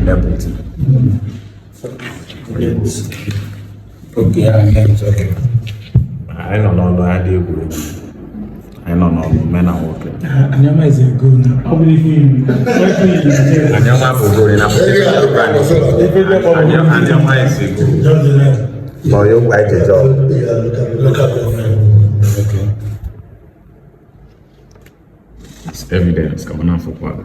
everything. Okay, okay. I don't know, I do good. I don't know, men are working. Anioma is a good now. How many things? Anioma is good enough. Anioma is a good. But you like a job. Local government. Okay. It's evidence coming out for what?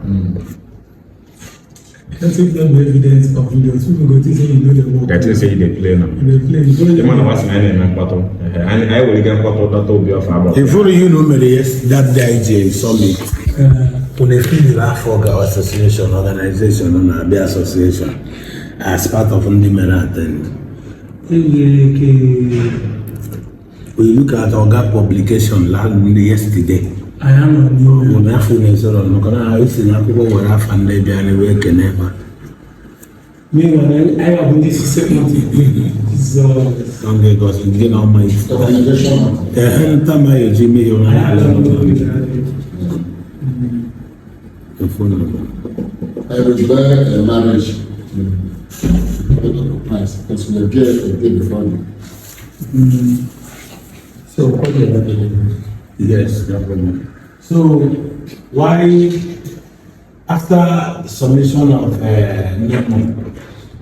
Let's take them evidence of videos. People go to say you know the work. That is say they play now. They play. The man was my name and Pato. And I will get Pato that will be of about. If you know me, yes, that DJ summit. When they feel the Afro Association organization and the association as part of the men attend. We look at our gap publication yesterday. I am on you. When I finish on I used to know people were half and they be anywhere can never. Me when I have this segment. Don't get because you get on my organization. The hand time I Jimmy you the phone number. I declare a marriage. Because we get a day before you. So what is that? Yes, no problem. So why after the submission of NEMO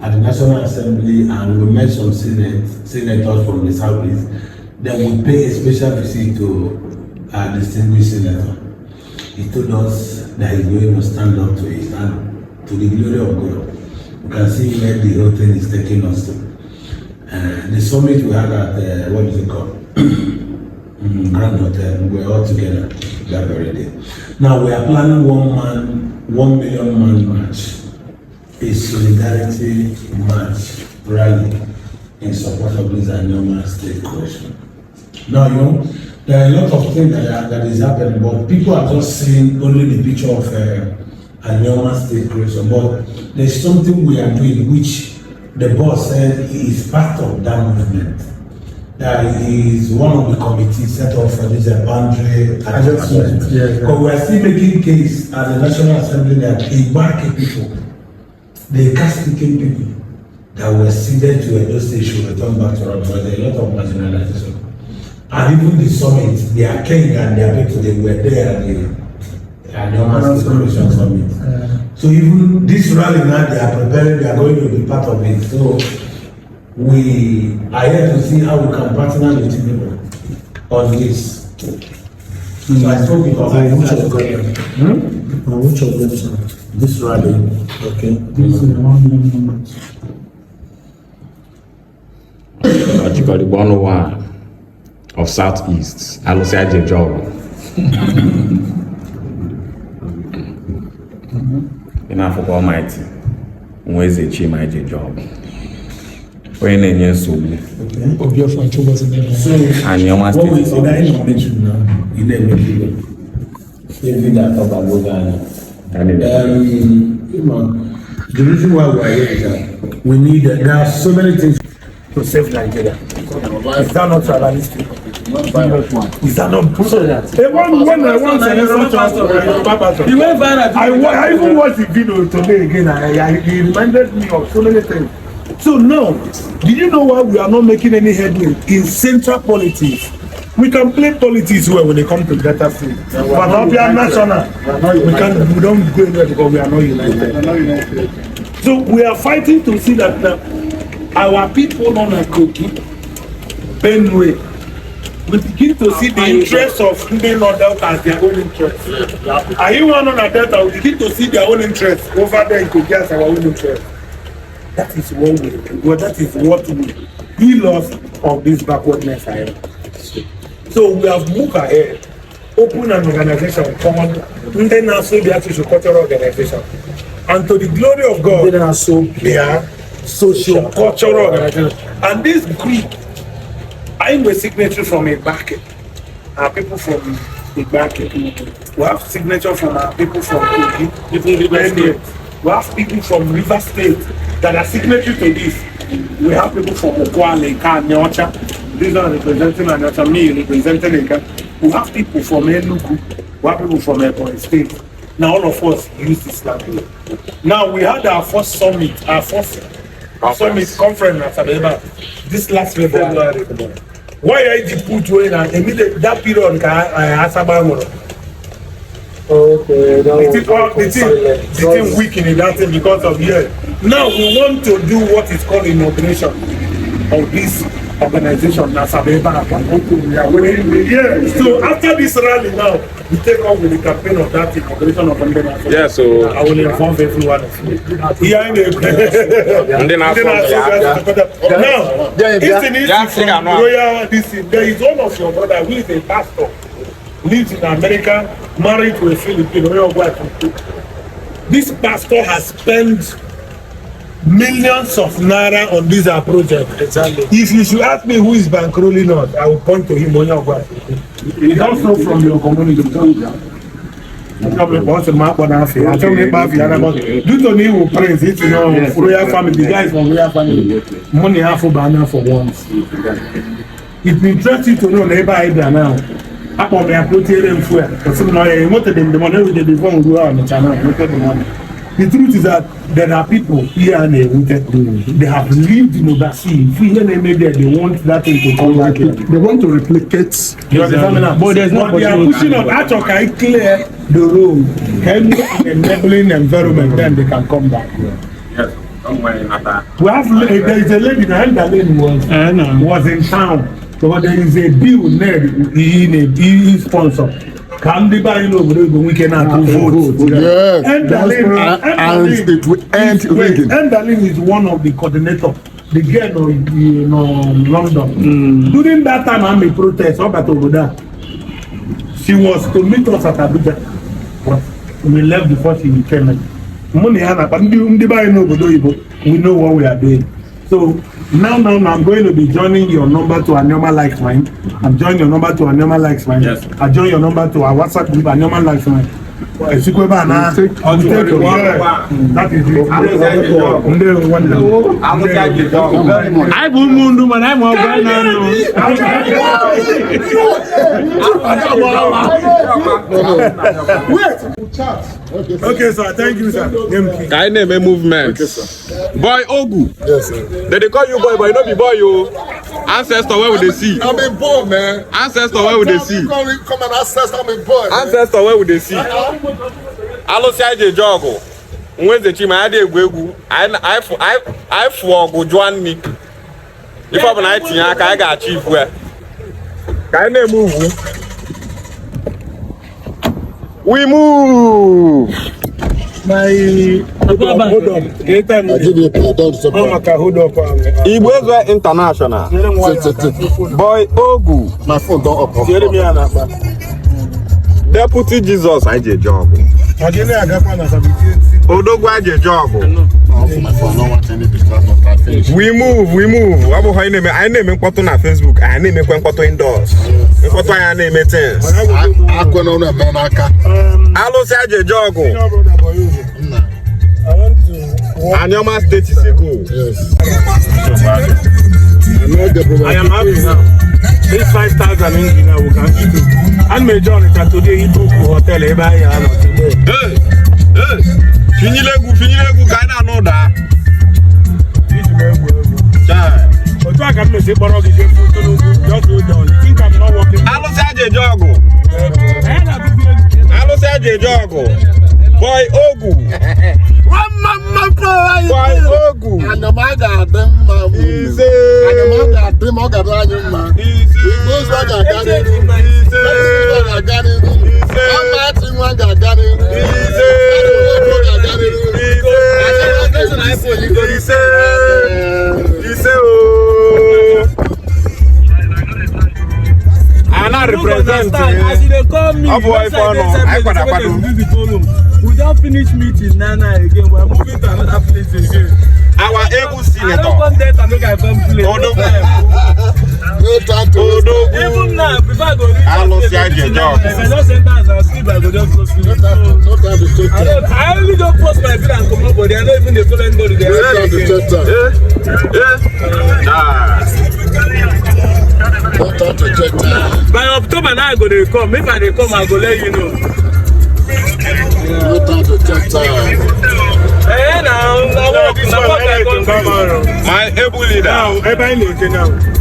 at the National Assembly and we met some senators from the Southeast, then we pay a special visit to our distinguished senator. He told us that he's going to stand up to it and to the glory of God. You can see where the whole thing is taking us to. The summit we had at what is it called? Grand Hotel. We're all together that very day. Now we are planning 1 million man march, a solidarity march rally in support of this Anioma state question. Now you know there are a lot of things that is happening, but people are just seeing only the picture of Anioma state creation. But there's something we are doing which the boss said is part of that movement. That is one of the committees set up for this boundary adjustment. Because we are still making case at the National Assembly that Igbo people, the caste-speaking people that were ceded to Edo State should return back to us. There are a lot of marginalization. And even the summit, their king and their people, they were there at the Anioma State Commission Summit. So even this rally now, they are preparing, they are going to be part of it. So we are here to see how we can partner with people on this. So I spoke because which of them, sir? This rally. Okay. This is the 1 million months. You got the 101 of Southeast. I will say I did job. Enough for Almighty. Where's the chief my job? When in your soul, Of your friend was in there. So, Anioma what we state. say that you mentioned now, you never mentioned it. That about Ghana. The reason why we are here is that we need, there are so many things to save Nigeria. Is that not tribalistic? Is that not brutal? When I once he went viral. I even watched the video today again. He reminded me of so many things. So now, did you know why we are not making any headway in central politics? We can play politics well when they come to better food. But not be national. We don't go anywhere because we are not united. So we are fighting to see that our people on a cookie, Benway, we begin to see the interests of the North Delta as their own interests. Are you one on a Delta? We begin to see their own interests over there in Kogi as our own interests. That is what we lost of this backwardness ahead. So we have moved ahead, open an organization called the National Cultural Organization. And to the glory of God, they are social cultural organization. And this group, I'm a signatory from a bucket. Our people from the bucket. We have signature from our people from Kogi, people from River State. We have people from River State that are signatory to this. We have people from Okwale, Kanyocha. These are representing Anyocha, me representing Eka. We have people from Enugu. We have people from Ebonyi State. Now all of us use this language. Now we had our first summit, conference at Abeba this last February. Why I did put when I immediately that period I okay, it is weak in that thing because of here. Now we want to do what is called inauguration of this organization. So after this rally now, we take on with the campaign of that inauguration of organization. Yeah, so I will inform everyone of you. Here in the there is one of your brother who is a pastor, lives in America, married to a Filipino. This pastor has spent millions of naira on this project. Exactly. If you should ask me who is bankrolling us, I will point to him. He's also from your community. Due to me who praise it, you know, royal family, the guys from royal family, money half for banner for once. It interesting to know neighbor either now. Upon the appropriate fuel, because some money, what the money we did before we go on the channel, look at the money. The truth is that there are people here and there, they have lived in overseas. If we hear them maybe they want that thing to come back here. They want to replicate. You understand me now? But they are pushing on that to clear the road, can enabling environment, then they can come back here. yes, We have there is a lady that was in town. So there is a bill there he sponsor. Can the buy no we cannot vote. Yes. And it will end rigging. Endalin is one of the coordinators. The girl in London. During that time I'm a protest about over there. She was to meet us at Abuja. But we left before she came. Money but we know what we are doing. So now I'm going to be joining your number to Anioma Likes Mine. I'm joining your number to Anioma Likes Mine. Yes. I join your number to our WhatsApp group Anioma Likes Mine. That is it. I will move man. I'm okay, sir. Thank you, sir. I name a movement. Okay, sir. Boy Ogu. Yes, sir. They call you boy, but you don't be boy, you. Ancestor, where would they see? I'm a boy, man. Ancestor, where would they see? Come and access, I'm a boy. Ancestor, where would they see? Alo si aje jogo. Nweze chima ade egwu. I for go join me. If I'm na tinya aka I ga achieve we. Ka na move. We move. My hold up. Anytime I give you a don't support. hold up. Igbo International. Boy Ogu. My phone don't up. Deputy Jesus aje jogo. Odogwu aje jogo. My phone don't want any because of that finish. We move. Abo ha name I name nkwoto na Facebook. I name nkwoto indoors. Nkwoto ya name things. I go on a man aka. Alo si aje jogo. I want to Anioma State is a goal. Yes. I am happy now. This 5,000 engineer will come to do. And majority today he book hotel today. Hey. Finilegu kind know that. But I can say borrow the food to just go down. You think I'm not working? Alo si aje jogo. Boy Ogu. Boy Ogu. And the man got them, and the man got them, I got them. He goes back and got it. I'm not representing. As they call me, we don't finish meeting Nana again. We're moving to another place again. Our able I senator. don't come there to make a complaint. Even now, before I go reach I lost your job. if I just enter as I sleep, I go just go sleep. I only don't post my bill and come up, but they are not even the follow anybody. They are by October now I go to come. If I come, I go let you know. country. My able leader. Now, everybody knows now.